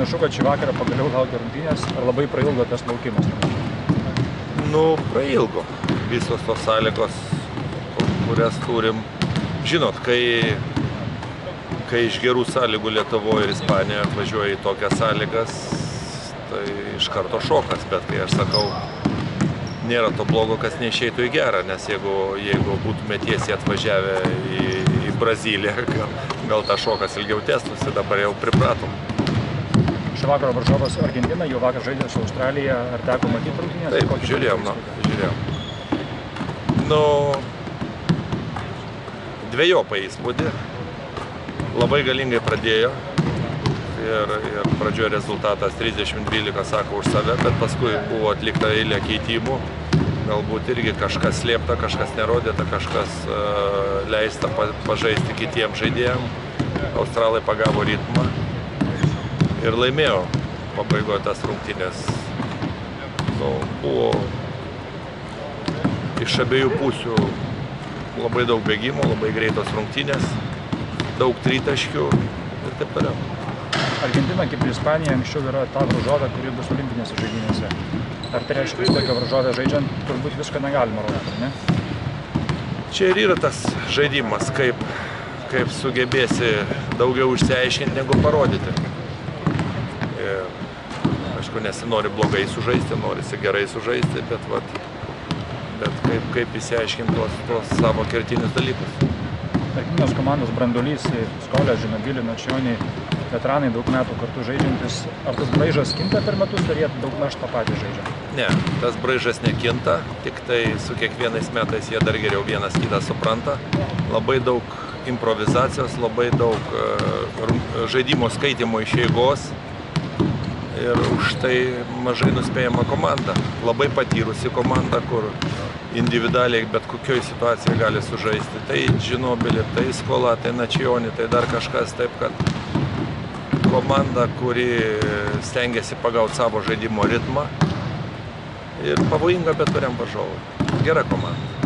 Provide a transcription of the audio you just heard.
panašu, kad šį vakarą pagaliau laukia rungtynės, ar labai prailgo tas laukimas? Nu, prailgo. Visos tos sąlygos, kurias turim. Žinot, kai iš gerų sąlygų Lietuvoje ir Ispanijoje atvažiuoja į tokias sąlygas, tai iš karto šokas, bet kai aš sakau, nėra to blogo, kas neišeitų į gerą, nes jeigu būtume tiesiai atvažiavę į Braziliją, gal tas šokas ilgiau tęstųsi, dabar jau pripratom. Šio vakaro varžovas Argentina, jau vakar žaidė su Australija, ar teko matyti rungtynės? Taip, žiūrėjom. Nu, dvejopą įspūdį, labai galingai pradėjo ir pradžioje rezultatas 30-12 sako už save, bet paskui buvo atlikta eilė keitimų, galbūt irgi kažkas slėpta, kažkas nerodyta, kažkas leista pažaisti kitiems žaidėjams. Australai pagavo ritmą ir laimėjo pabaigoje tas rungtynės. Nu, buvo iš abiejų pusių labai daug bėgimų, labai greitos rungtynės, daug tritaškių ir taip toliau. Argentina, kaip ir Ispanija, anksčiau yra ta varžovė, kuri bus olimpinėse žaidynėse. Ar tai reiškia, kad tokią varžovę žaidžiant, turbūt viską negalima rodyti, ne? Čia ir yra tas žaidimas, kaip sugebėsi daugiau išsiaiškinti, negu parodyti. Ir, aišku, nesinori blogai sužaisti, norisi gerai sužaisti, bet kaip išsiaiškinti tuos savo kertinius dalykus. Argentinos komandos branduolys, Skolė, Žinobili, Načioni, veteranai daug metų kartu žaidžiantis. Ar tas braižas kinta per metus, ar jie daugmaž tą patį žaidžia? Ne, tas braižas nekinta, tik tai su kiekvienais metais jie dar geriau vienas kitą supranta. Labai daug improvizacijos, labai daug žaidimo skaitimo iš eigos ir už tai mažai nuspėjama komanda. Labai patyrusi komanda, kur individualiai bet kokioj situacijoje gali sužaisti. Tai Žinobili, tai Skola, tai Načioni, tai dar kažkas, taip kad komanda, kuri stengiasi pagauti savo žaidimo ritmą ir pavojinga bet kuriam varžovui. Gera komanda.